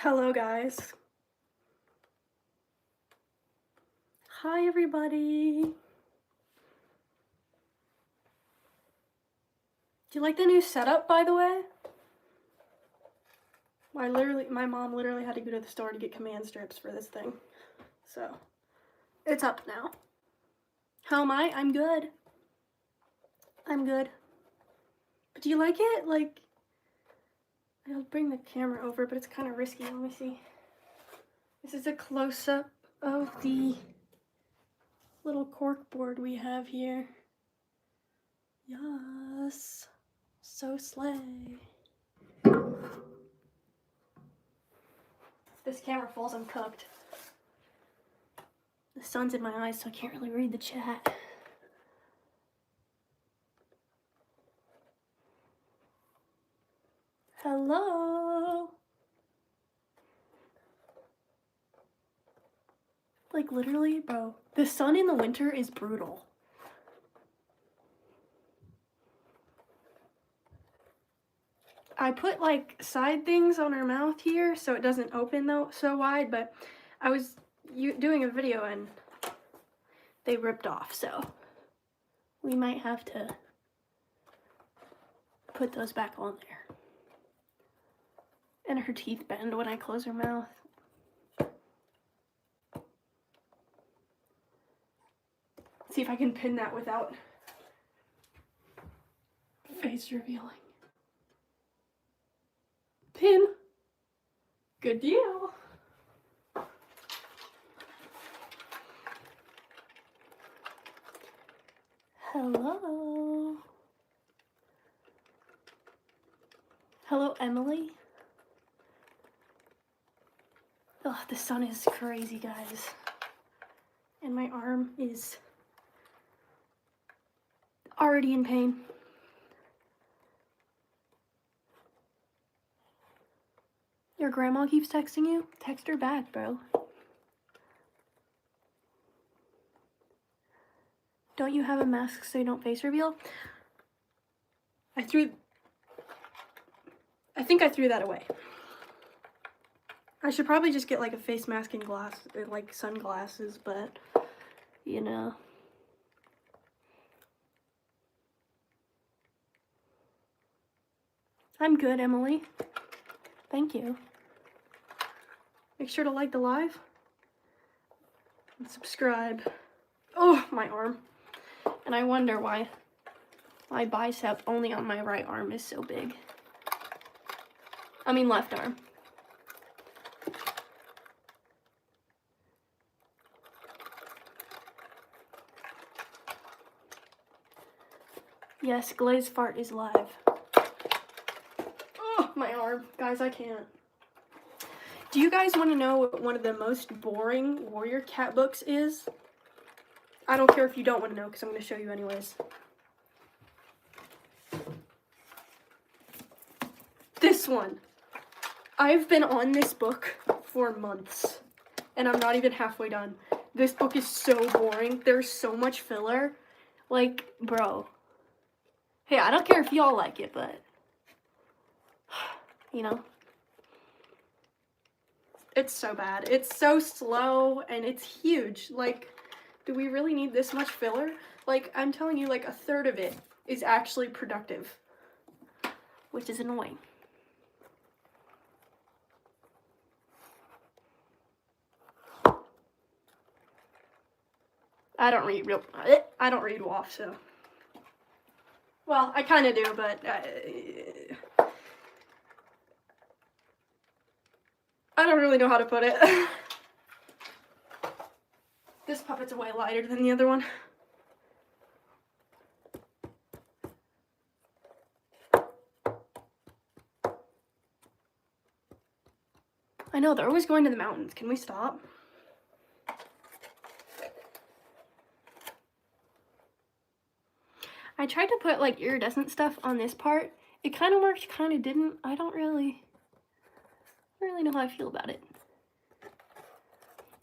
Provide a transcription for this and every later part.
Hello guys. Hi everybody. Do you like the new setup, by the way? My mom literally had to go to the store to get command strips for this thing. So, it's up now. How am I? I'm good. I'm good. But do you like it? Like, I'll bring the camera over, but it's kind of risky. Let me see. This is a close-up of the little cork board we have here. Yes. So slay. If this camera falls, I'm cooked. The sun's in my eyes, so I can't really read the chat. Hello. Like literally, bro, the sun in the winter is brutal. I put like side things on her mouth here so it doesn't open though so wide, but I was doing a video and they ripped off, so we might have to put those back on there. And her teeth bend when I close her mouth. See if I can pin that without face revealing. Pin. Good deal. Hello. Hello, Emily. Oh, the sun is crazy, guys. And my arm is already in pain. Your grandma keeps texting you? Text her back, bro. Don't you have a mask so you don't face reveal? I think I threw that away. I should probably just get like a face mask and like sunglasses, but you know. I'm good, Emily. Thank you. Make sure to like the live and subscribe. Oh, my arm. And I wonder why my bicep only on my right arm is so big. I mean left arm. Yes, Blazeheart is live. Oh, my arm. Guys, I can't. Do you guys want to know what one of the most boring warrior cat books is? I don't care if you don't want to know, because I'm going to show you anyways. This one. I've been on this book for months, and I'm not even halfway done. This book is so boring. There's so much filler. Like, bro. Hey, I don't care if y'all like it, but, you know. It's so bad. It's so slow, and it's huge. Like, do we really need this much filler? Like, I'm telling you, like, a third of it is actually productive, which is annoying. I don't read WAF, so. Well, I kind of do, but I don't really know how to put it. This puppet's way lighter than the other one. I know, they're always going to the mountains. Can we stop? I tried to put, like, iridescent stuff on this part. It kind of worked, kind of didn't. I don't really know how I feel about it.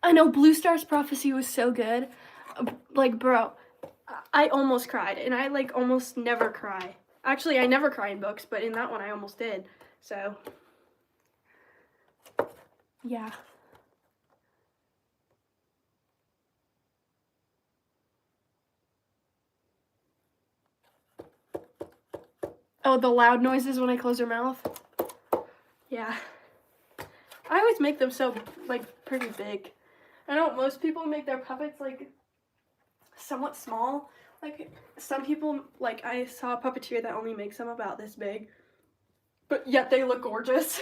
I know Blue Star's Prophecy was so good. Like, bro, I almost cried, and I, like, almost never cry. Actually, I never cry in books, but in that one I almost did, so. Yeah. Oh, the loud noises when I close her mouth? Yeah. I always make them so, like, pretty big. I know most people make their puppets, like, somewhat small. Like, some people, like, I saw a puppeteer that only makes them about this big. But yet they look gorgeous.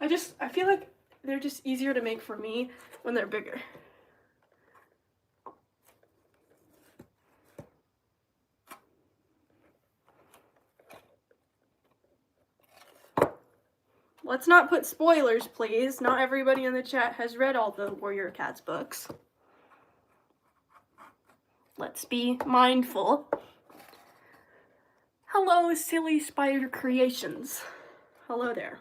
I feel like they're just easier to make for me when they're bigger. Let's not put spoilers, please. Not everybody in the chat has read all the Warrior Cats books. Let's be mindful. Hello, Silly Spider Creations. Hello there.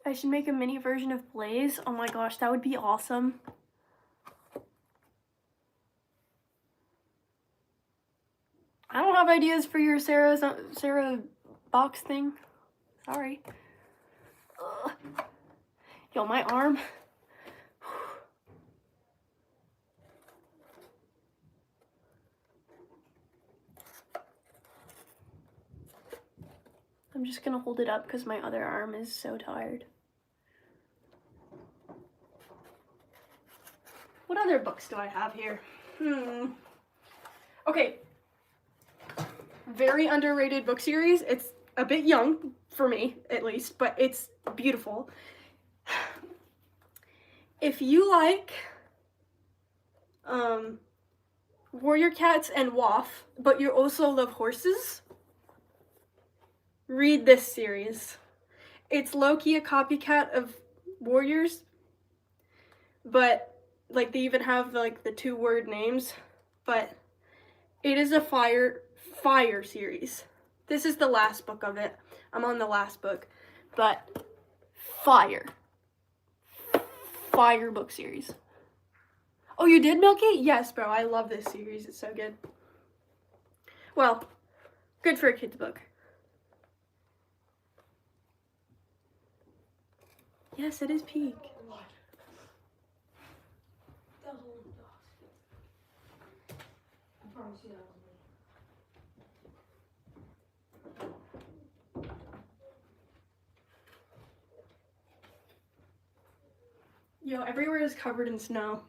I should make a mini version of Blaze. Oh my gosh, that would be awesome. I don't have ideas for your Sarah box thing. Sorry. Ugh. Yo, my arm. I'm just gonna hold it up because my other arm is so tired. What other books do I have here? Okay. Very underrated book series. It's a bit young, for me at least, but it's beautiful. If you like Warrior Cats and Waff, but you also love horses, read this series. It's low-key a copycat of Warriors, but like they even have like the 2-word names, but it is a fire series. This is the last book of it. I'm on the last book, but fire book series. Oh, you did, Milky? Yes, bro. I love this series. It's so good. Well, good for a kid's book. Yes, it is peak. Yo, everywhere is covered in snow.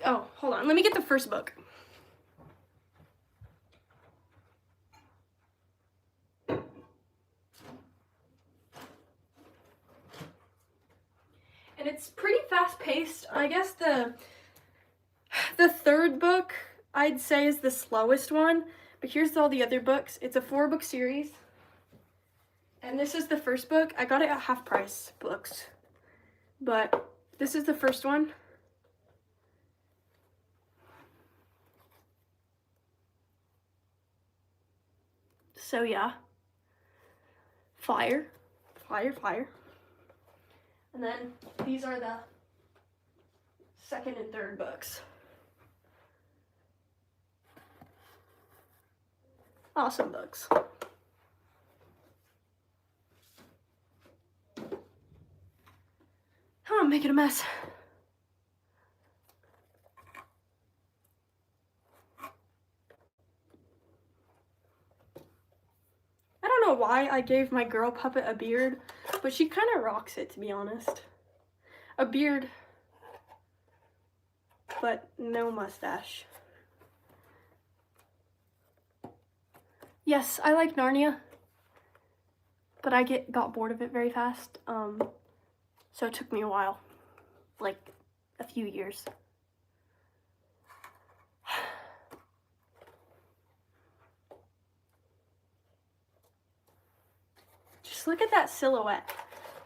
Oh, hold on. Let me get the first book. And it's pretty fast-paced. I guess the third book, I'd say, is the slowest one. But here's all the other books. It's a 4-book series. And this is the first book. I got it at half price books. But this is the first one. So yeah. Fire. And then these are the second and third books. Awesome books. Oh, I'm making a mess. I don't know why I gave my girl puppet a beard, but she kind of rocks it, to be honest. A beard, but no mustache. Yes, I like Narnia, but I got bored of it very fast, so it took me a while, like a few years. Just look at that silhouette.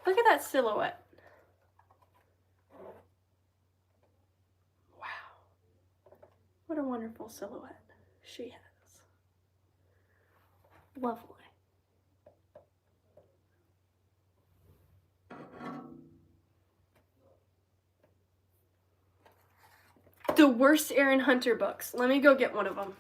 Look at that silhouette. Wow. What a wonderful silhouette she has. Lovely. The worst Aaron Hunter books. Let me go get one of them.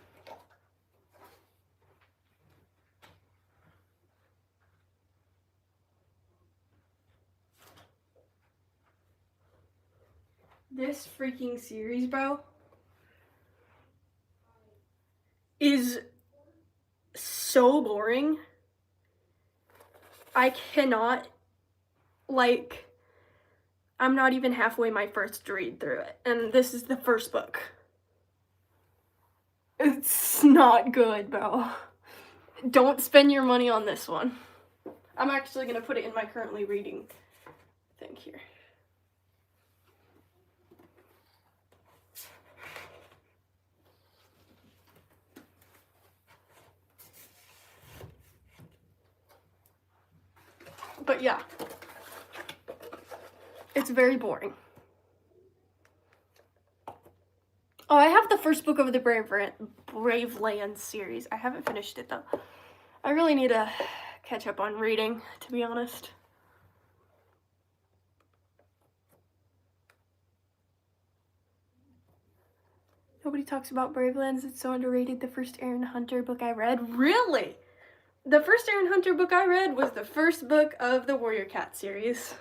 This freaking series, bro, is so boring. I cannot, like, I'm not even halfway my first read through it, and this is the first book. It's not good, bro. Don't spend your money on this one. I'm actually gonna put it in my currently reading thing here. But yeah, it's very boring. Oh, I have the first book of the Brave Land series. I haven't finished it though. I really need to catch up on reading, to be honest. Nobody talks about Brave Lands. It's so underrated. The first Aaron Hunter book I read. Really? The first Aaron Hunter book I read was the first book of the Warrior Cat series.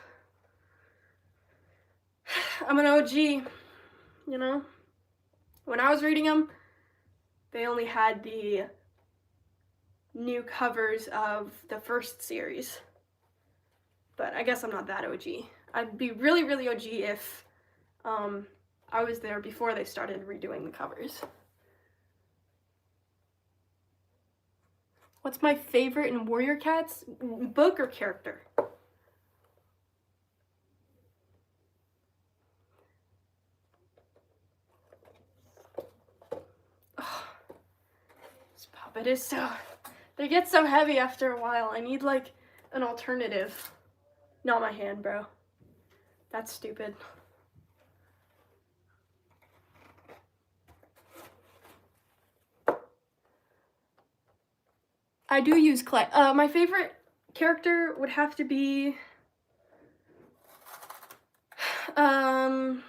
I'm an OG, you know? When I was reading them, they only had the new covers of the first series. But I guess I'm not that OG. I'd be really, really OG if I was there before they started redoing the covers. What's my favorite in Warrior Cats? Book or character? Oh, this puppet is so... They get so heavy after a while. I need, like, an alternative. Not my hand, bro. That's stupid. I do use clay. My favorite character would have to be Hawk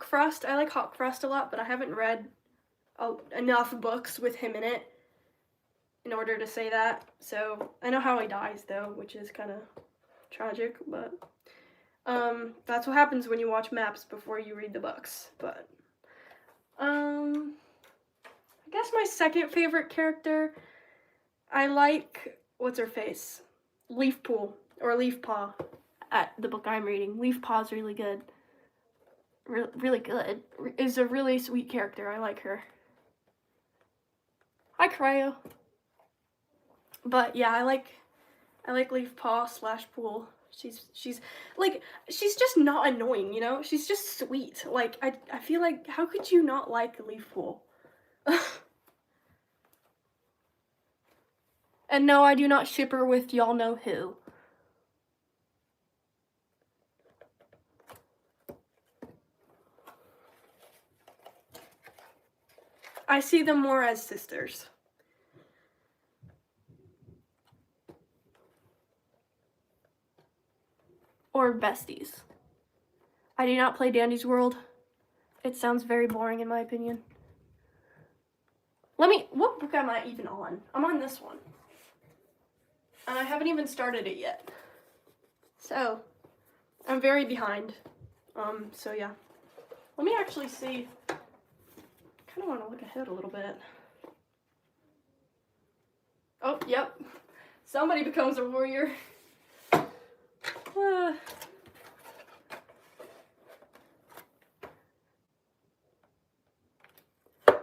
Frost. I like Hawk Frost a lot, but I haven't read enough books with him in it in order to say that. So I know how he dies though, which is kind of tragic, but that's what happens when you watch maps before you read the books. But I guess my second favorite character, I like, what's her face? Leafpool, or Leafpaw, at the book I'm reading. Leafpaw's really good. Really good. Is a really sweet character. I like her. Hi, Cryo. But yeah, I like Leafpaw / Pool. She's just not annoying, you know? She's just sweet. Like, I feel like, how could you not like Leafpool? And no, I do not ship her with y'all know who. I see them more as sisters. Or besties. I do not play Dandy's World. It sounds very boring in my opinion. What book am I even on? I'm on this one. And I haven't even started it yet. So, I'm very behind. So yeah. Let me actually see. I kind of want to look ahead a little bit. Oh, yep. Somebody becomes a warrior.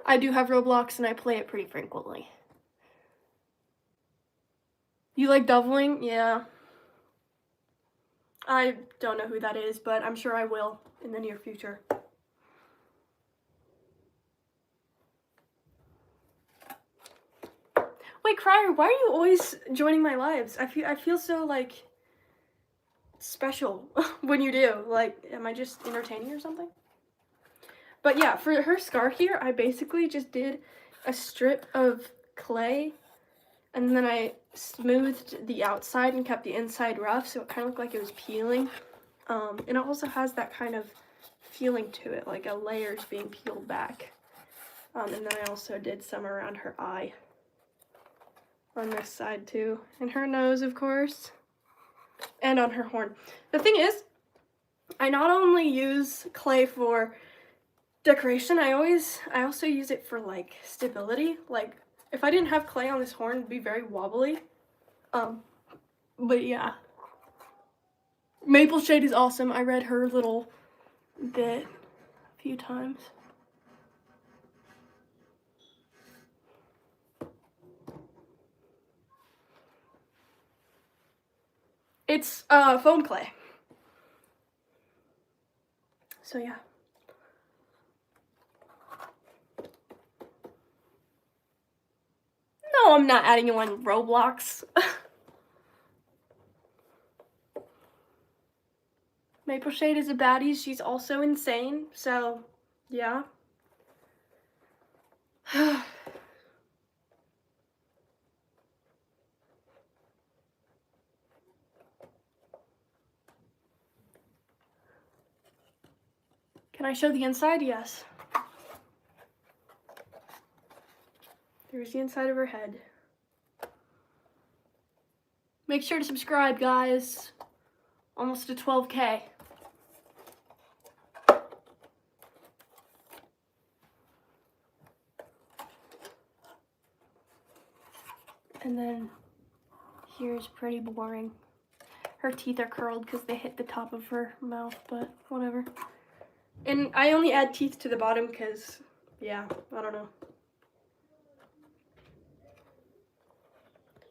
I do have Roblox and I play it pretty frequently. You like doubling? Yeah. I don't know who that is, but I'm sure I will in the near future. Wait, Crier, why are you always joining my lives? I feel so, like, special when you do. Like, am I just entertaining or something? But yeah, for her scar here, I basically just did a strip of clay, and then I smoothed the outside and kept the inside rough, so it kind of looked like it was peeling. And it also has that kind of feeling to it, like a layer's being peeled back. And then I also did some around her eye on this side too, and her nose, of course, and on her horn. The thing is, I not only use clay for decoration, I also use it for like stability. Like if I didn't have clay on this horn, it'd be very wobbly. But yeah, Maple Shade is awesome. I read her little bit a few times. It's foam clay. So yeah. No, I'm not adding you on Roblox. Maple Shade is a baddie. She's also insane. So yeah. Can I show the inside? Yes. There's the inside of her head. Make sure to subscribe, guys. Almost to 12K. And then here's pretty boring. Her teeth are curled because they hit the top of her mouth, but whatever. And I only add teeth to the bottom because, yeah, I don't know.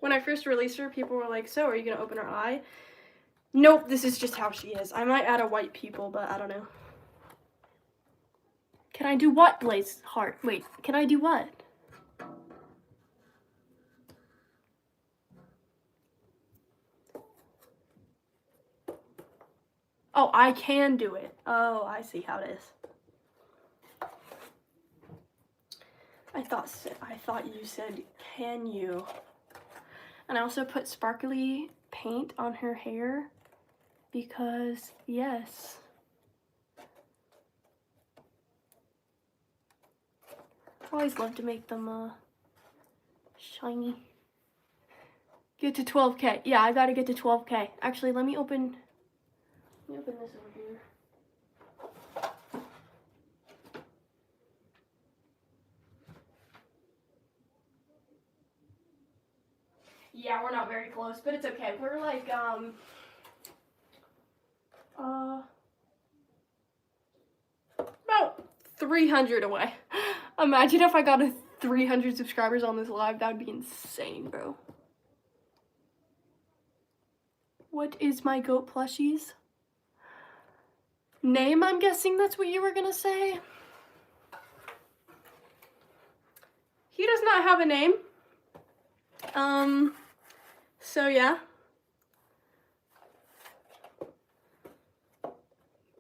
When I first released her, people were like, so are you gonna open her eye? Nope, this is just how she is. I might add a white pupil, but I don't know. Can I do what, Blazeheart? Wait, can I do what? Oh, I can do it. Oh, I see how it is. I thought you said, can you? And I also put sparkly paint on her hair because, yes. I always love to make them shiny. Get to 12K. Yeah, I gotta get to 12K. Actually, let me open this over here. Yeah, we're not very close, but it's okay. We're like, about 300 away. Imagine if I got a 300 subscribers on this live. That would be insane, bro. What is my goat plushies? Name, I'm guessing that's what you were gonna say. He does not have a name. So yeah.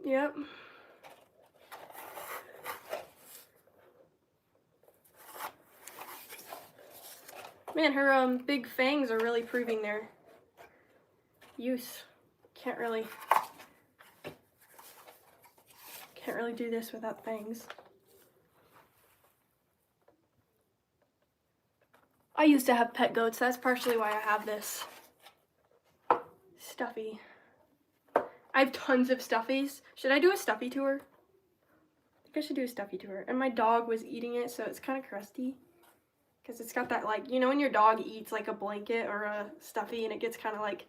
Yep. Man, her big fangs are really proving their use. Can't really do this without fangs. I used to have pet goats. That's partially why I have this stuffy. I have tons of stuffies. Should I do a stuffy tour? I think I should do a stuffy tour. And my dog was eating it, so it's kind of crusty. Because it's got that, like, you know when your dog eats like a blanket or a stuffy and it gets kind of like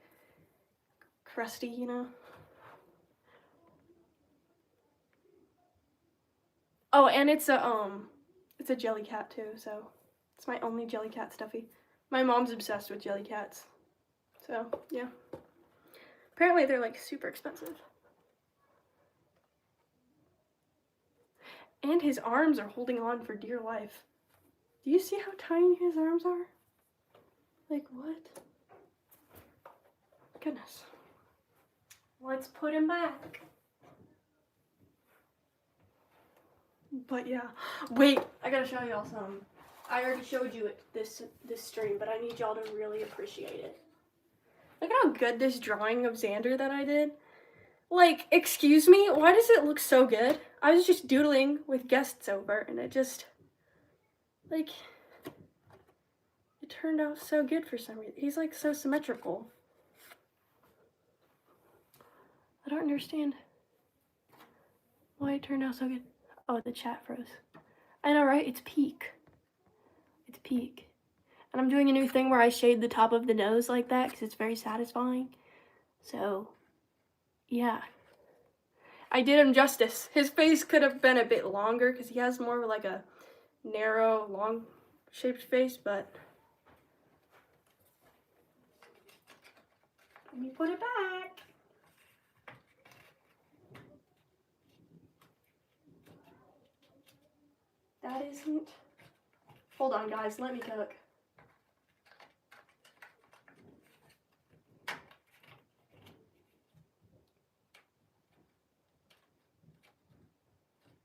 crusty, you know? Oh, and it's a jelly cat too, so it's my only jelly cat stuffy. My mom's obsessed with jelly cats. So, yeah. Apparently they're like super expensive. And his arms are holding on for dear life. Do you see how tiny his arms are? Like, what? Goodness. Let's put him back. But yeah. Wait, I gotta show y'all some. I already showed you it this stream, but I need y'all to really appreciate it. Look at how good this drawing of Xander that I did. Like, excuse me, why does it look so good? I was just doodling with guests over, and it just, like, it turned out so good for some reason. He's, like, so symmetrical. I don't understand why it turned out so good. Oh, the chat froze. I know, right? It's peak. It's peak. And I'm doing a new thing where I shade the top of the nose like that because it's very satisfying. So, yeah. I did him justice. His face could have been a bit longer because he has more of like a narrow, long-shaped face, but let me put it back. That isn't... Hold on, guys. Let me cook.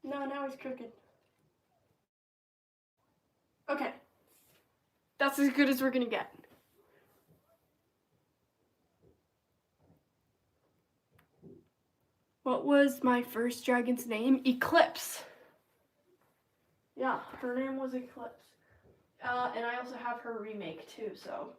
No, now he's cooking. Okay. That's as good as we're gonna get. What was my first dragon's name? Eclipse. Yeah, her name was Eclipse. And I also have her remake too, so.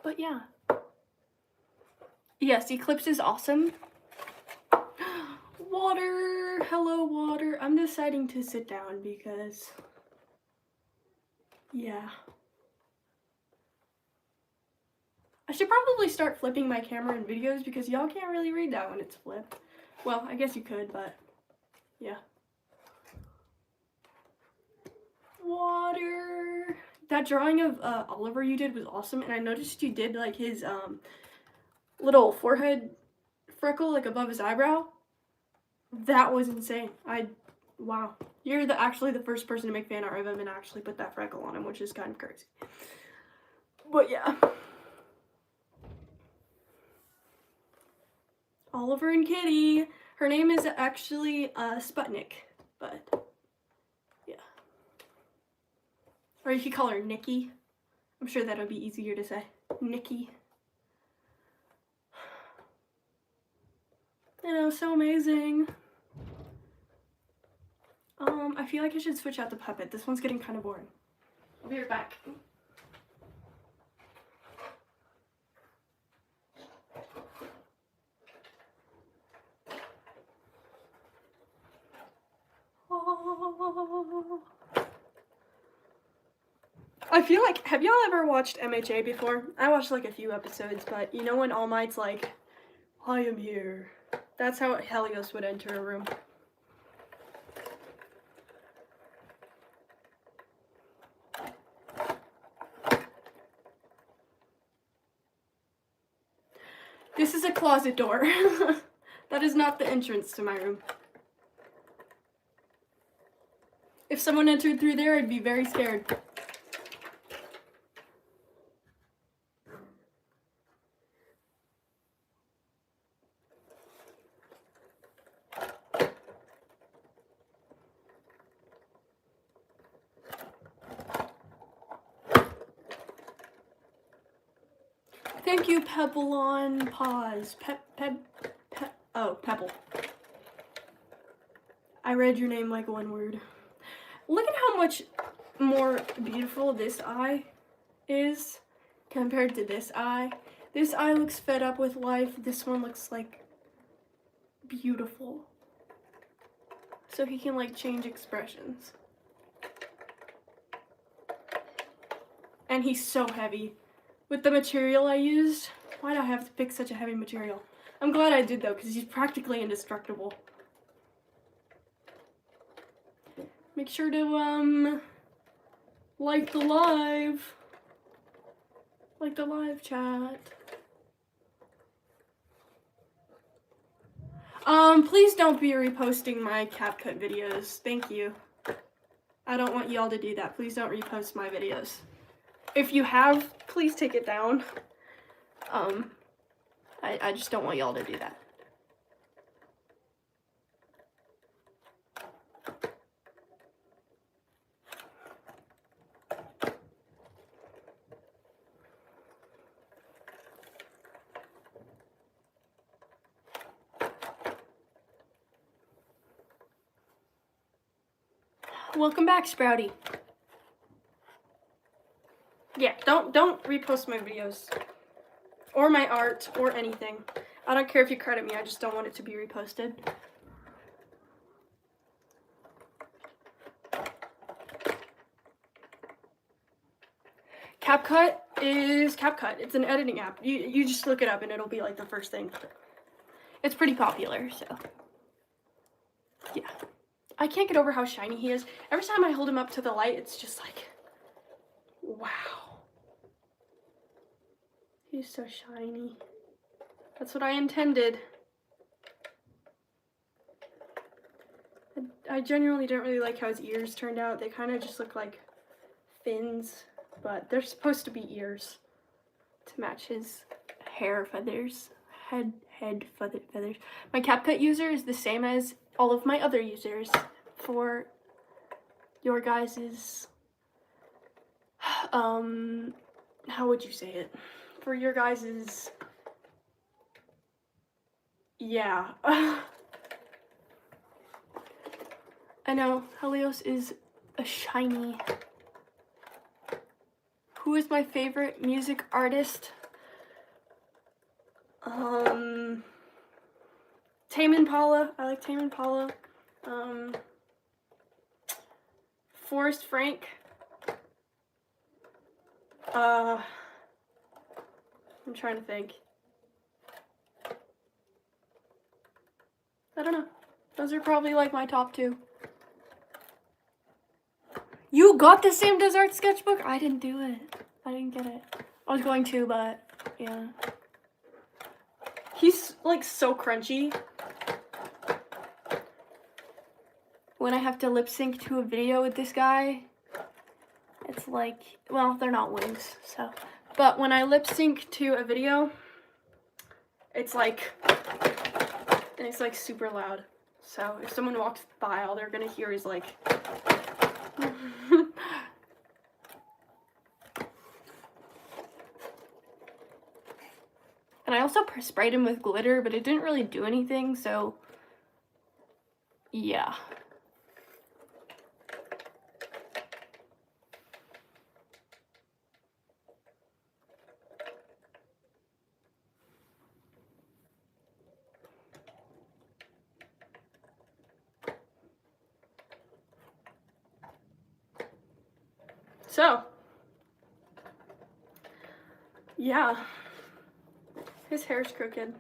But yeah. Yes, Eclipse is awesome. Water! Hello, water. I'm deciding to sit down because, yeah. I should probably start flipping my camera in videos because y'all can't really read that when it's flipped. Well, I guess you could, but yeah. Water! That drawing of Oliver you did was awesome, and I noticed you did like his little forehead freckle like above his eyebrow. That was insane. Wow. You're actually the first person to make fan art of him and actually put that freckle on him, which is kind of crazy. But yeah. Oliver and Kitty. Her name is actually Sputnik, but yeah. Or you could call her Nikki. I'm sure that would be easier to say. Nikki. You know, so amazing. I feel like I should switch out the puppet. This one's getting kind of boring. I'll be right back. Oh. I feel like, have y'all ever watched MHA before? I watched like a few episodes, but you know when All Might's like, I am here. That's how Helios would enter a room. This is a closet door. That is not the entrance to my room. If someone entered through there, I'd be very scared. Thank you, Pebble on pause. Oh, Pebble. I read your name like one word. Look at how much more beautiful this eye is compared to this eye. This eye looks fed up with life. This one looks like beautiful. So he can like change expressions. And he's so heavy. With the material I used, why'd I have to pick such a heavy material? I'm glad I did though, because he's practically indestructible. Make sure to, like the live. Like the live chat. Please don't be reposting my CapCut videos. Thank you. I don't want y'all to do that. Please don't repost my videos. If you have, please take it down. I just don't want y'all to do that. Welcome back, Sprouty. Yeah, don't repost my videos. Or my art, or anything. I don't care if you credit me, I just don't want it to be reposted. CapCut is CapCut. It's an editing app. You just look it up and it'll be like the first thing. It's pretty popular, so. Yeah. I can't get over how shiny he is. Every time I hold him up to the light, it's just like, wow. He's so shiny. That's what I intended. I genuinely don't really like how his ears turned out. They kind of just look like fins, but they're supposed to be ears to match his hair feathers, head feathers. My CapCut user is the same as all of my other users for your guys's, how would you say it? For your guys's, yeah. I know, Helios is a shiny. Who is my favorite music artist? Tame Impala. I like Tame Impala. Forrest Frank. I'm trying to think. I don't know. Those are probably like my top two. You got the same dessert sketchbook? I didn't do it. I didn't get it. I was going to, but yeah. He's like so crunchy. When I have to lip sync to a video with this guy, it's like, well, they're not wings, so. But when I lip sync to a video, it's like, and it's like super loud. So if someone walks by, all they're gonna hear is like, and I also sprayed him with glitter, but it didn't really do anything, so yeah. So, yeah, his hair's crooked,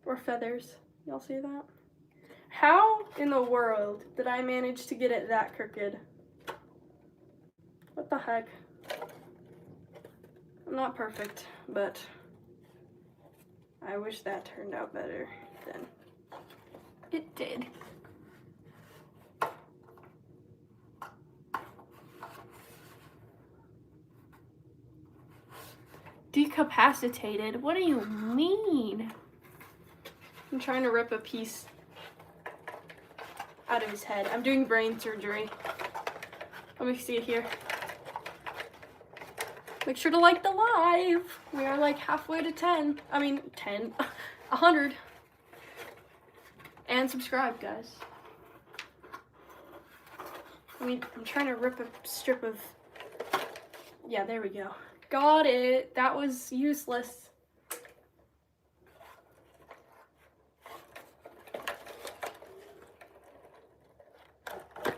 or feathers, y'all see that? How in the world did I manage to get it that crooked? What the heck? I'm not perfect, but I wish that turned out better than it did. Decapacitated? What do you mean? I'm trying to rip a piece out of his head. I'm doing brain surgery. Let me see it here. Make sure to like the live. We are like halfway to 10. I mean, 10. 100. And subscribe, guys. I mean, I'm trying to rip a strip of... Yeah, there we go. Got it. That was useless.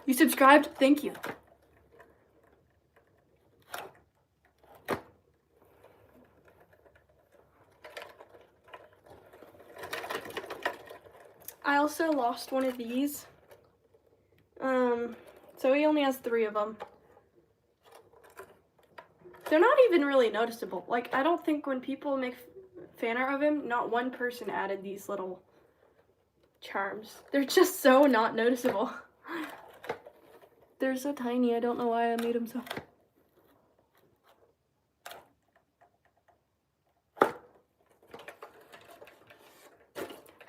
You subscribed? Thank you. I also lost one of these. So he only has 3 of them. They're not even really noticeable. Like, I don't think when people make fan art of him, not one person added these little charms. They're just so not noticeable. They're so tiny, I don't know why I made them so.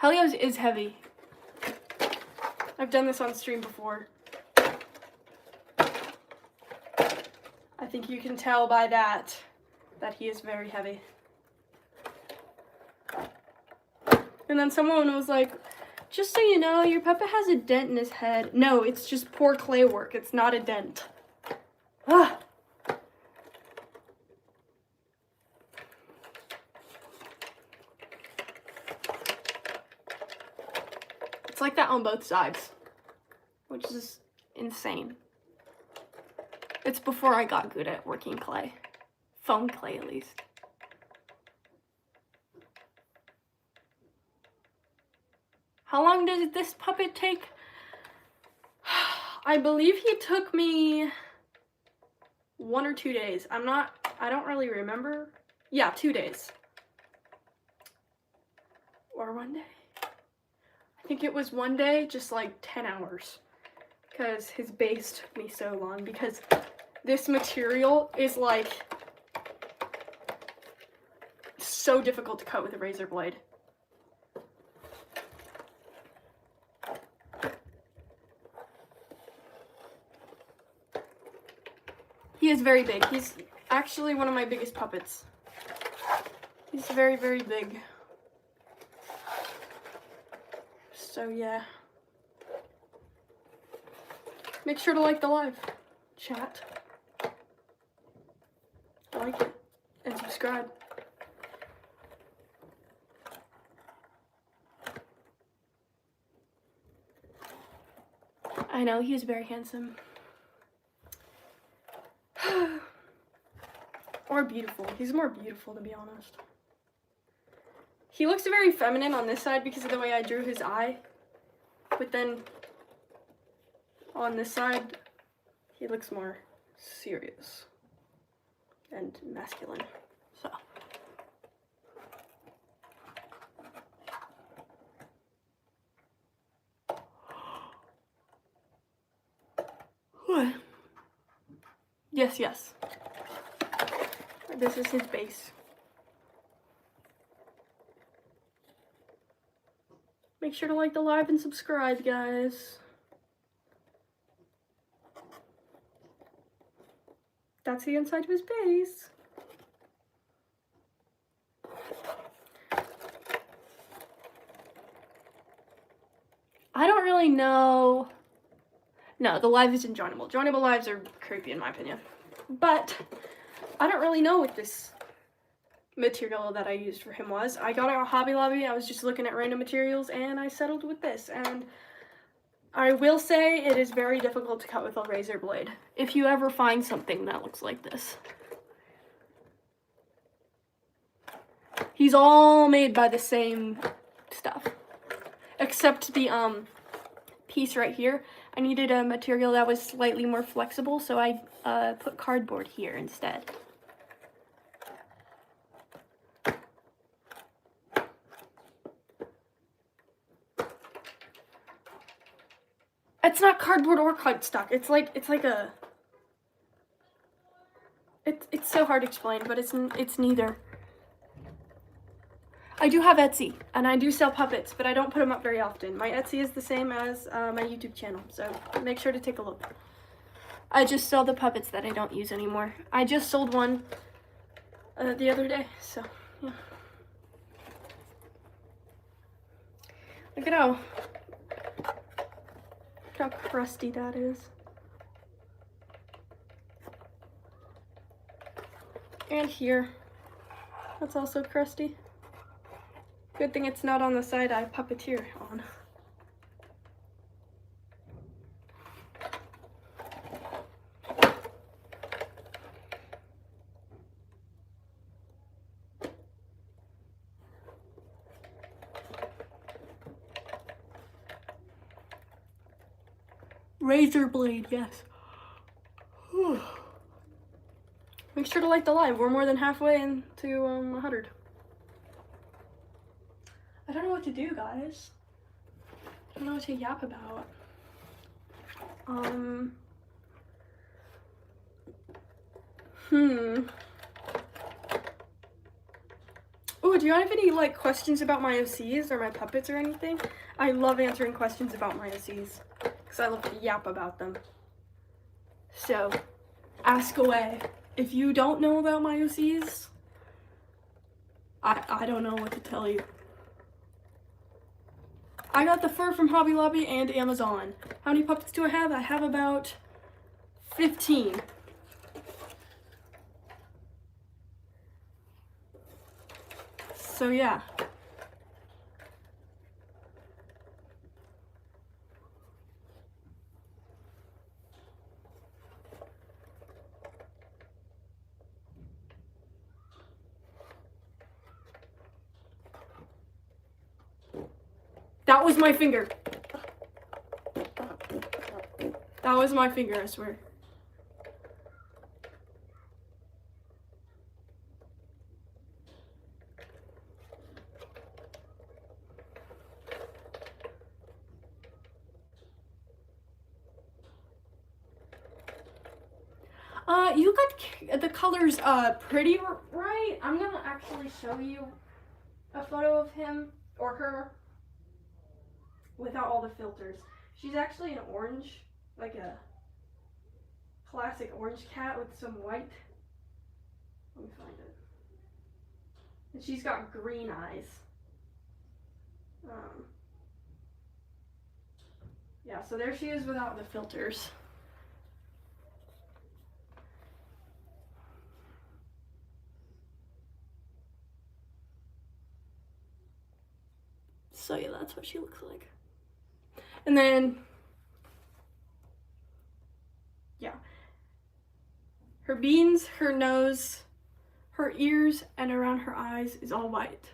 Helios is heavy. I've done this on stream before. I think you can tell by that he is very heavy. And then someone was like, Just so you know, your puppet has a dent in his head. No, it's just poor clay work. It's not a dent. Ah. It's like that on both sides, which is insane. It's before I got good at working clay. Foam clay, at least. How long did this puppet take? I believe he took me 1 or 2 days. I don't really remember. Yeah, 2 days. Or 1 day. I think it was 1 day, just like 10 hours. Because his base took me so long. Because this material is like so difficult to cut with a razor blade. He is very big. He's actually one of my biggest puppets. He's very, very big. So yeah. Make sure to like the live, chat. Like it and subscribe. I know, he is very handsome. Or beautiful. He's more beautiful, to be honest. He looks very feminine on this side because of the way I drew his eye. But then on this side, he looks more serious and masculine. So. Yes, yes. This is his base. Make sure to like the live and subscribe, guys. That's the inside of his base. I don't really know. No, the live isn't joinable. Joinable lives are creepy in my opinion. But I don't really know what this material that I used for him was. I got it at Hobby Lobby. I was just looking at random materials and I settled with this. And I will say it is very difficult to cut with a razor blade. If you ever find something that looks like this. He's all made by the same stuff. Except the piece right here. I needed a material that was slightly more flexible, so I put cardboard here instead. It's not cardboard or cardstock. It's so hard to explain, but it's neither. I do have Etsy, and I do sell puppets, but I don't put them up very often. My Etsy is the same as my YouTube channel, so make sure to take a look. I just sell the puppets that I don't use anymore. I just sold one the other day, so yeah. Look at how crusty that is. And here, that's also crusty. Good thing it's not on the side I puppeteer on. Razor blade, yes. Whew. Make sure to like the live. We're more than halfway into 100. I don't know what to do, guys. I don't know what to yap about. Oh, do you have any like questions about my OCs or my puppets or anything? I love answering questions about my OCs because I love to yap about them. So, ask away. If you don't know about my OCs, I don't know what to tell you. I got the fur from Hobby Lobby and Amazon. How many puppets do I have? I have about 15. So yeah. That was my finger. That was my finger, I swear. You got the colors pretty right. I'm gonna actually show you a photo of him or her without all the filters. She's actually an orange, like a classic orange cat with some white. Let me find it. And she's got green eyes. Yeah, so there she is without the filters. So yeah, that's what she looks like. And then, yeah, her beans, her nose, her ears, and around her eyes is all white.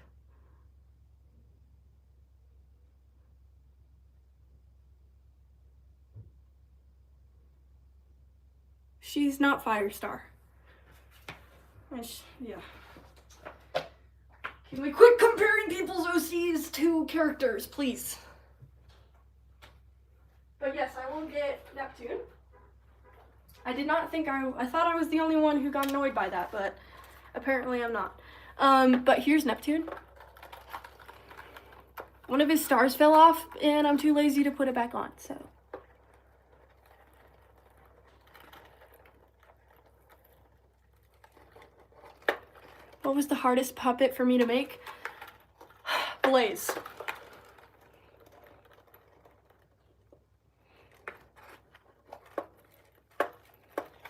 She's not Firestar. Yeah. Can we quit comparing people's OCs to characters, please? But yes, I will get Neptune. I did not think I thought I was the only one who got annoyed by that, but apparently I'm not. But here's Neptune. One of his stars fell off, and I'm too lazy to put it back on, so. What was the hardest puppet for me to make? Blaze.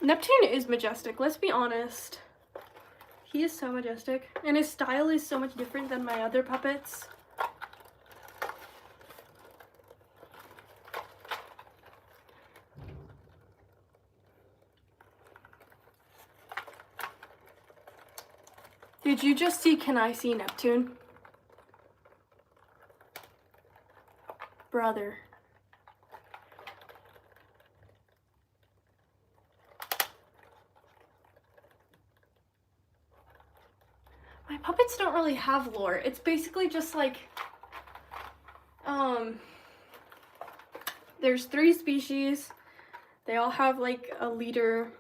Neptune is majestic, let's be honest. He is so majestic, and his style is so much different than my other puppets. Did you just see Can I See Neptune? Brother. My puppets don't really have lore. It's basically just like, there's 3 species. They all have like a leader,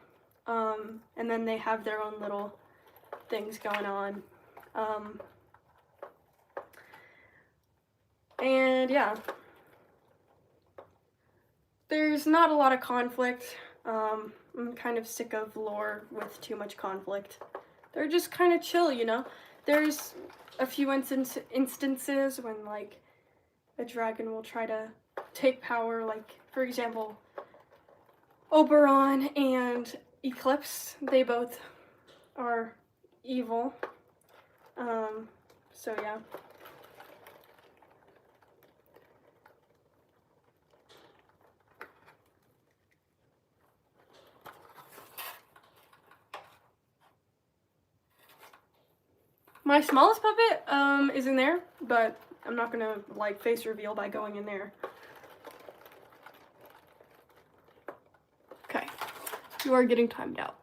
and then they have their own little things going on. And yeah, there's not a lot of conflict. I'm kind of sick of lore with too much conflict. They're just kind of chill, you know? There's a few instances when like a dragon will try to take power, like for example, Oberon and Eclipse, they both are evil. So yeah. My smallest puppet is in there, but I'm not gonna like face reveal by going in there. Okay, you are getting timed out.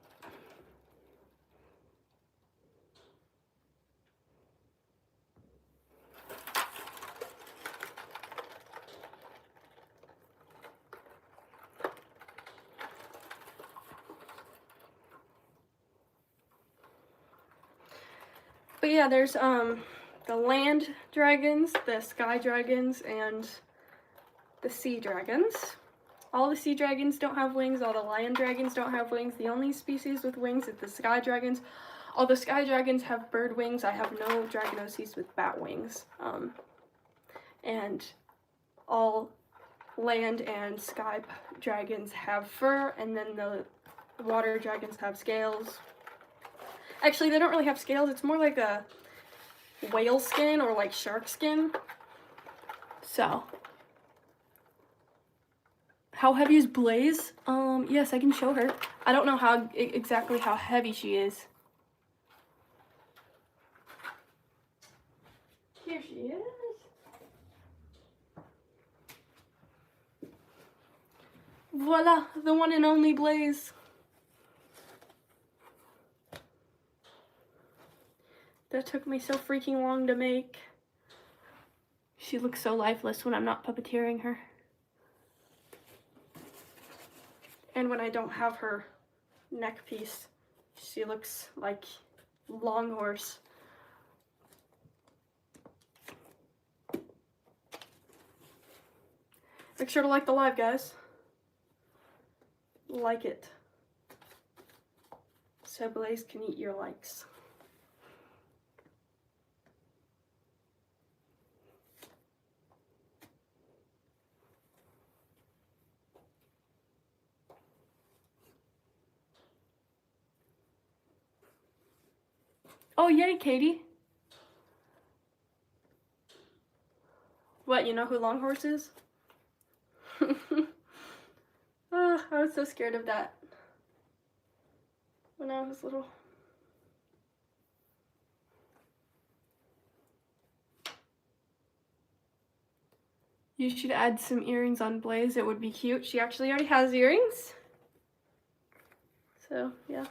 But yeah, there's the land dragons, the sky dragons, and the sea dragons. All the sea dragons don't have wings, all the land dragons don't have wings. The only species with wings is the sky dragons. All the sky dragons have bird wings. I have no dragon OCs with bat wings. And all land and sky dragons have fur, and then the water dragons have scales. Actually, they don't really have scales. It's more like a whale skin or like shark skin. So, how heavy is Blaze? Yes, I can show her. I don't know how exactly how heavy she is. Here she is. Voila, the one and only Blaze. That took me so freaking long to make. She looks so lifeless when I'm not puppeteering her. And when I don't have her neck piece, she looks like long horse. Make sure to like the live, guys. Like it. So Blaze can eat your likes. Oh, yay, Katie. What, you know who Longhorse is? Oh, I was so scared of that when I was little. You should add some earrings on Blaze. It would be cute. She actually already has earrings. So, yeah.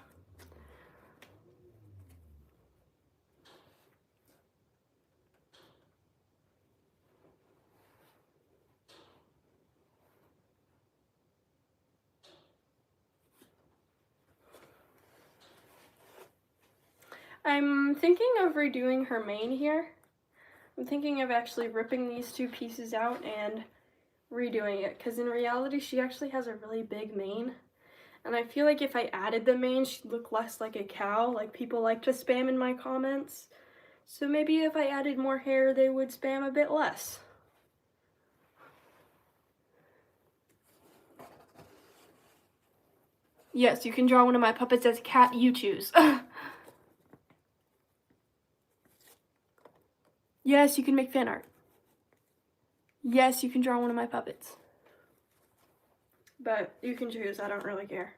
I'm thinking of redoing her mane here. I'm thinking of actually ripping these two pieces out and redoing it, because in reality she actually has a really big mane, and I feel like if I added the mane she'd look less like a cow, like people like to spam in my comments. So maybe if I added more hair they would spam a bit less. Yes, you can draw one of my puppets as a cat, you choose. Yes, you can make fan art. Yes, you can draw one of my puppets. But you can choose, I don't really care.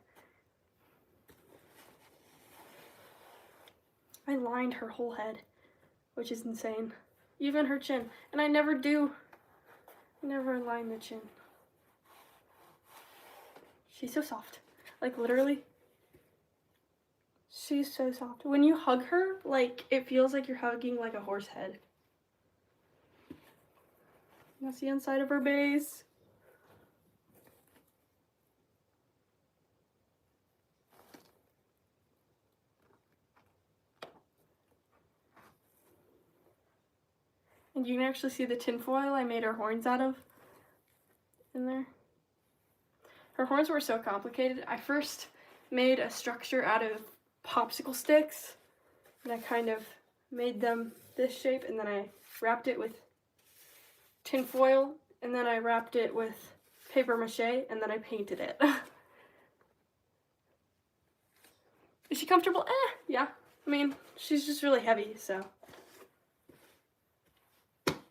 I lined her whole head, which is insane. Even her chin. And I never do. Never line the chin. She's so soft. Like, literally. She's so soft. When you hug her, like, it feels like you're hugging, like, a horse head. That's the inside of her base. And you can actually see the tinfoil I made her horns out of in there. Her horns were so complicated. I first made a structure out of popsicle sticks, and I kind of made them this shape, and then I wrapped it with tinfoil, and then I wrapped it with paper mache, and then I painted it. Is she comfortable? Yeah. I mean, she's just really heavy, so. I'm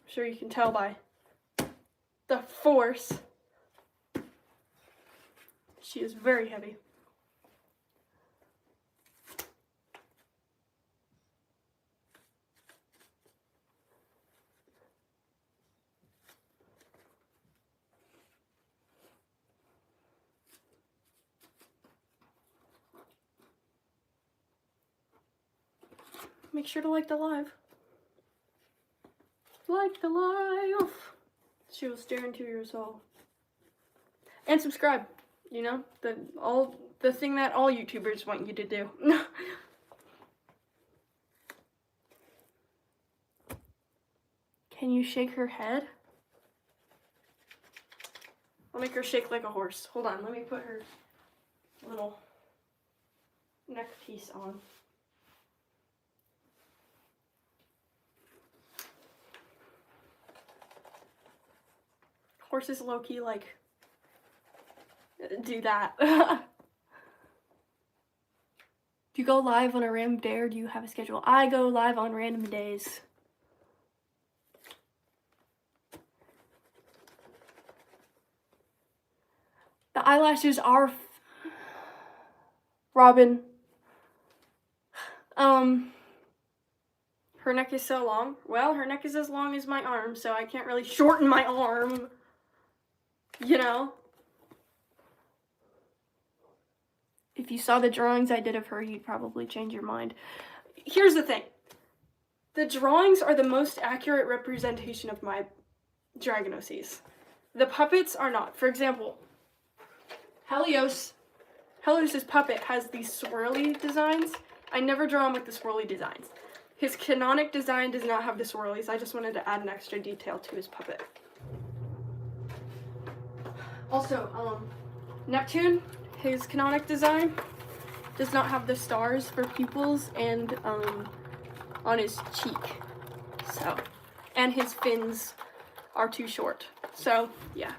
sure you can tell by the force. She is very heavy. Make sure to like the live. Like the live. She will stare into your soul. And subscribe. You know, the thing that all YouTubers want you to do. Can you shake her head? I'll make her shake like a horse. Hold on, let me put her little neck piece on. Horses low-key, like, do that. Do you go live on a random day or do you have a schedule? I go live on random days. The eyelashes are Robin. Her neck is so long. Well, her neck is as long as my arm, so I can't really shorten my arm. You know? If you saw the drawings I did of her, you'd probably change your mind. Here's the thing. The drawings are the most accurate representation of my Dragonoses. The puppets are not. For example, Helios's puppet has these swirly designs. I never draw him with the swirly designs. His canonic design does not have the swirlies. I just wanted to add an extra detail to his puppet. Also, Neptune, his canonic design, does not have the stars for pupils and on his cheek. So, and his fins are too short. So, yeah.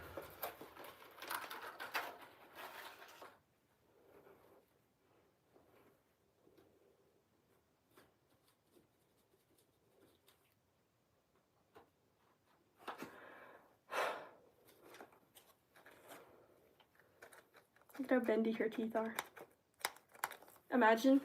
Look how bendy her teeth are. Imagine.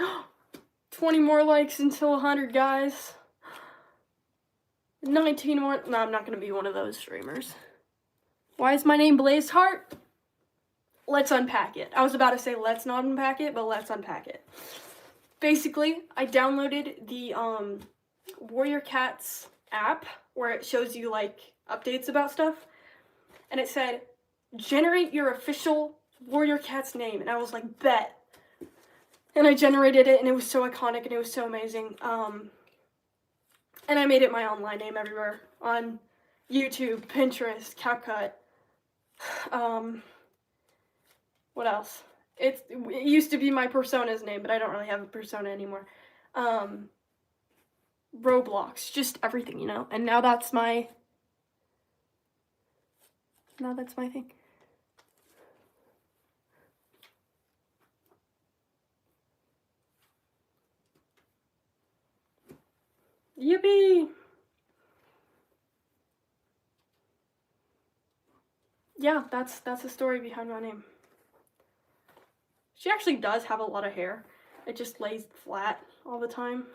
Oh, 20 more likes until 100, guys. 19 more. No, I'm not going to be one of those streamers. Why is my name Blazeheart? Let's unpack it. I was about to say let's not unpack it, but let's unpack it. Basically, I downloaded the Warrior Cats app where it shows you like updates about stuff. And it said, generate your official Warrior Cats name. And I was like, bet. And I generated it and it was so iconic and it was so amazing. And I made it my online name everywhere. On YouTube, Pinterest, CapCut. What else? It used to be my persona's name, but I don't really have a persona anymore. Roblox, just everything, you know? And now that's my thing. Yippee! Yeah, that's the story behind my name. She actually does have a lot of hair. It just lays flat all the time.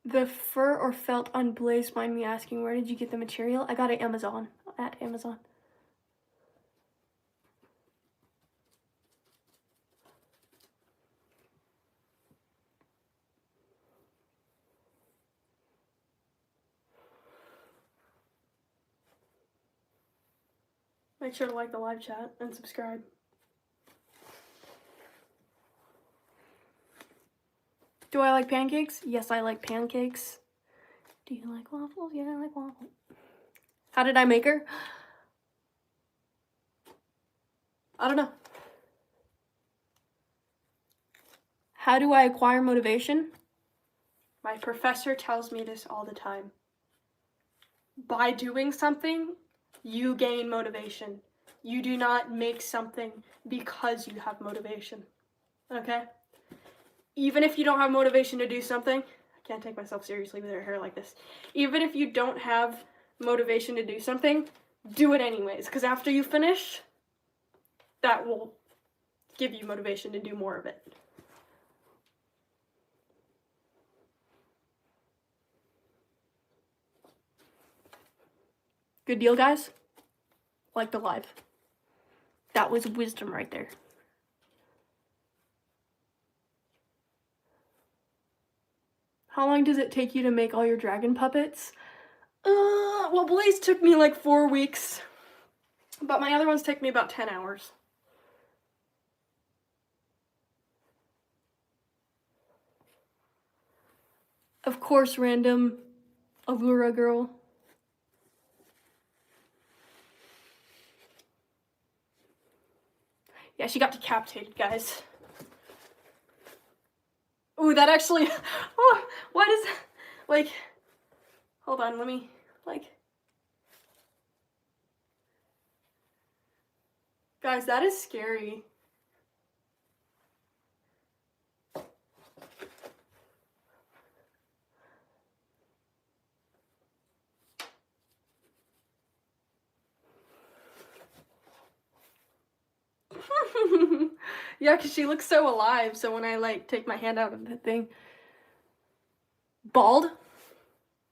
The fur or felt on Blaze, mind me asking, where did you get the material? I got it at Amazon. Make sure to like the live chat and subscribe. Do I like pancakes? Yes, I like pancakes. Do you like waffles? Yeah, I like waffles. How did I make her? I don't know. How do I acquire motivation? My professor tells me this all the time. By doing something, you gain motivation. You do not make something because you have motivation. Okay? Even if you don't have motivation to do something, I can't take myself seriously with her hair like this. Even if you don't have motivation to do something, do it anyways. Because after you finish, that will give you motivation to do more of it. Good deal, guys? Like the live. That was wisdom right there. How long does it take you to make all your dragon puppets? Well, Blaze took me like 4 weeks, but my other ones take me about 10 hours. Of course, random Allura girl. Yeah, she got decapitated, guys. Ooh, that actually, oh, what is, like, hold on, let me, like, guys, that is scary. Yeah, because she looks so alive, so when I, like, take my hand out of the thing. Bald?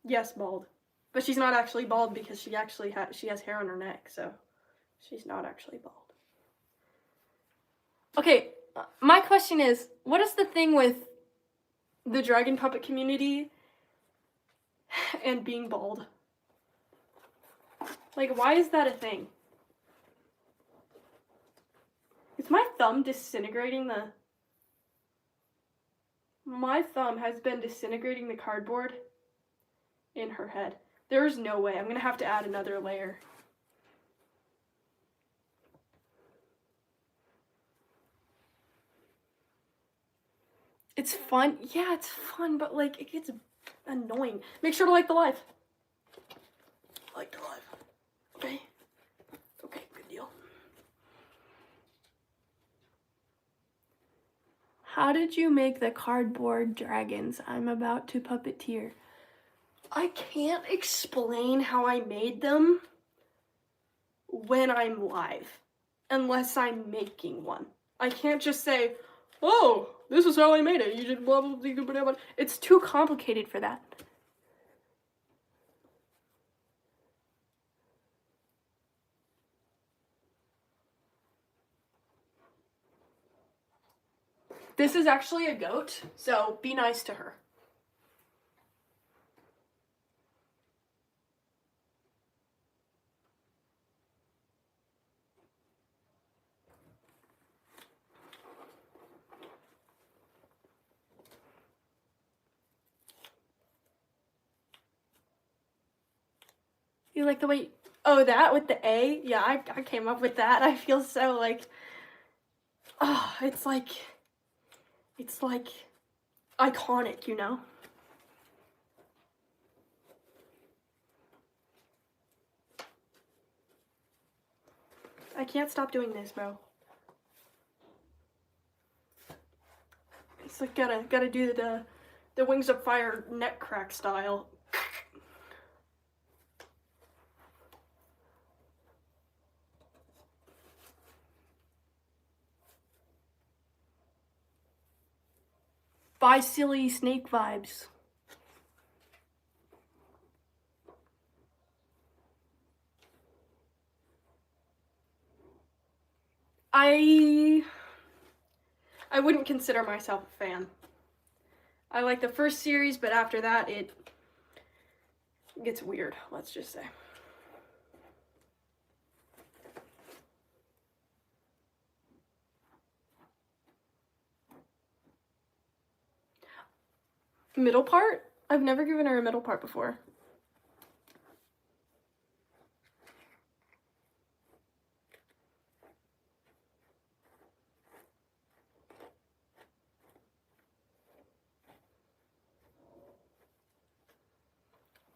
Yes, bald. But she's not actually bald because she has hair on her neck, so she's not actually bald. Okay, my question is, what is the thing with the dragon puppet community and being bald? Like, why is that a thing? Is my thumb disintegrating the... My thumb has been disintegrating the cardboard in her head. There's no way. I'm gonna have to add another layer. It's fun. Yeah, it's fun, but like, it gets annoying. Make sure to like the live. Like the live. Okay? Okay, good deal. How did you make the cardboard dragons? I'm about to puppeteer. I can't explain how I made them when I'm live, unless I'm making one. I can't just say, oh, this is how I made it. You did blah, blah, blah, blah, blah. It's too complicated for that. This is actually a goat, so be nice to her. You like the way, oh, that with the A? Yeah, I came up with that. I feel so like, oh, it's like iconic, you know? I can't stop doing this, bro. It's like gotta do the Wings of Fire neck crack style. Bye, silly snake vibes. I wouldn't consider myself a fan. I like the first series, but after that, it gets weird, let's just say. Middle part? I've never given her a middle part before.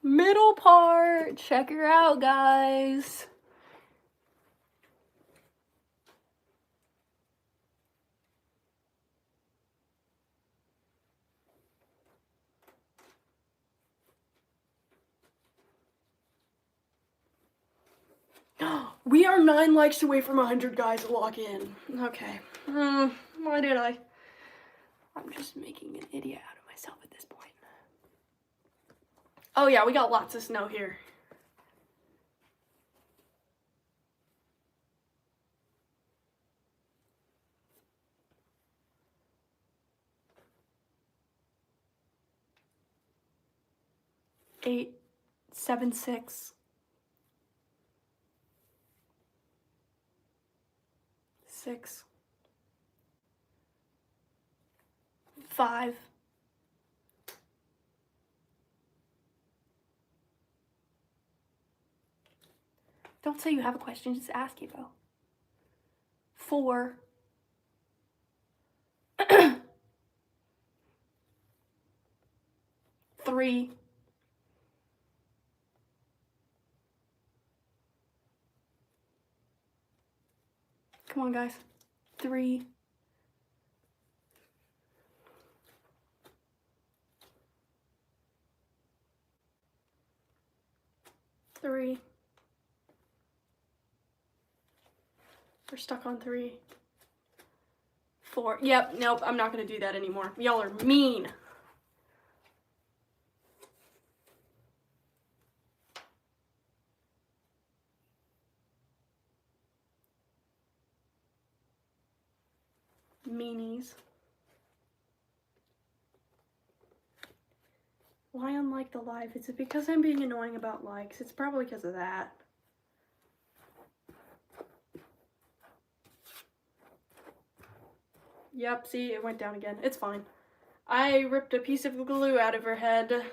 Middle part! Check her out, guys! We are 9 likes away from 100 guys to log in. Okay. Why did I? I'm just making an idiot out of myself at this point. Oh yeah, we got lots of snow here. 8, 7, 6, 6, 5, 'Don't say you have a question, just ask it, bro. 4, 3, 'Come on, guys. 3, 3. We're stuck on 3, 4. Yep, nope, I'm not gonna do that anymore. Y'all are mean. Meanies. Why unlike the live? Is it because I'm being annoying about likes? It's probably because of that. Yep, see, it went down again. It's fine. I ripped a piece of glue out of her head.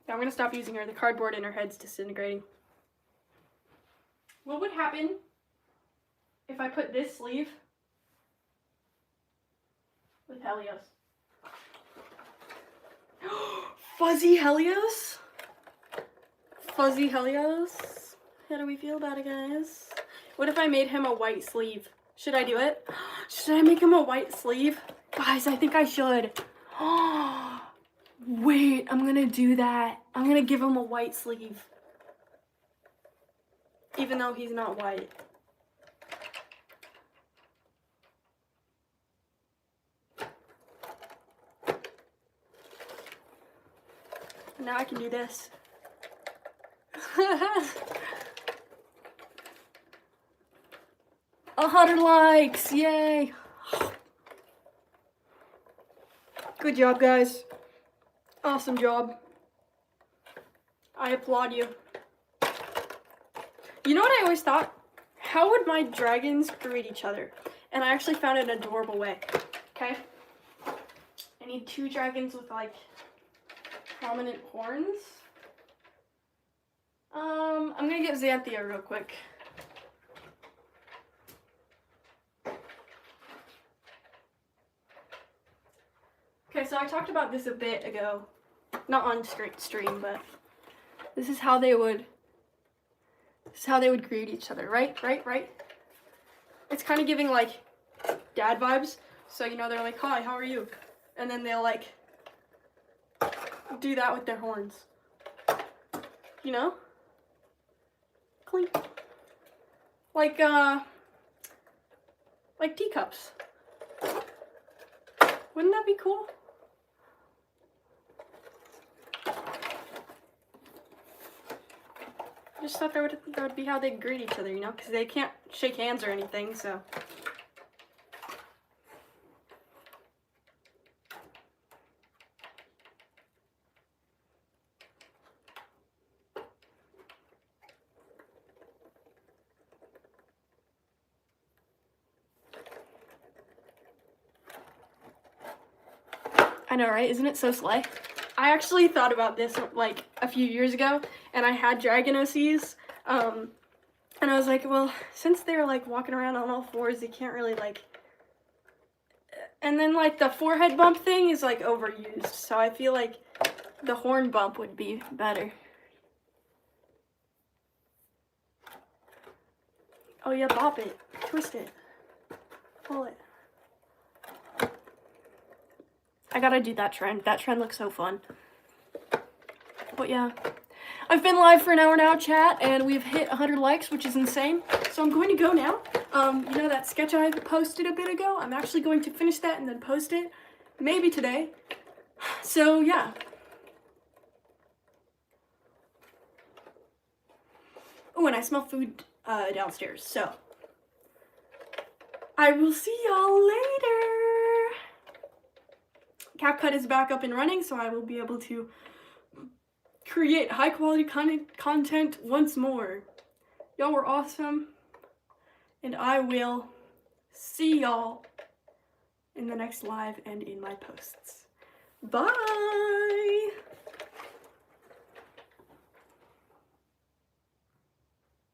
I'm gonna stop using her. The cardboard in her head's disintegrating. What would happen if I put this sleeve with Helios? Fuzzy Helios? Fuzzy Helios? How do we feel about it, guys? What if I made him a white sleeve? Should I do it? Should I make him a white sleeve? Guys, I think I should. Wait, I'm gonna do that. I'm gonna give him a white sleeve. Even though he's not white. Now I can do this. 100 likes, yay! Good job, guys. Awesome job. I applaud you. You know what I always thought? How would my dragons greet each other? And I actually found an adorable way. Okay? I need 2 dragons with like prominent horns. I'm gonna get Xanthia real quick. Okay, so I talked about this a bit ago. Not on stream, but this is how they would greet each other, right? It's kind of giving like dad vibes. So, you know, they're like, "Hi, how are you?" And then they'll like do that with their horns. You know? Clink. Like teacups. Wouldn't that be cool? I just thought that would be how they greet each other, you know? Because they can't shake hands or anything, so. I know, right? Isn't it so slay? I actually thought about this like a few years ago, and I had dragon OCs, and I was like, well, since they're like walking around on all fours, they can't really like, and then like the forehead bump thing is like overused, so I feel like the horn bump would be better. Oh yeah, bop it, twist it, pull it. I gotta do that trend. That trend looks so fun. But yeah, I've been live for an hour now, chat, and we've hit 100 likes, which is insane. So I'm going to go now. You know that sketch I posted a bit ago? I'm actually going to finish that and then post it, maybe today. So yeah. Oh, and I smell food. downstairs. So I will see y'all later. CapCut is back up and running, so I will be able to create high quality content once more. Y'all were awesome, and I will see y'all in the next live and in my posts. Bye!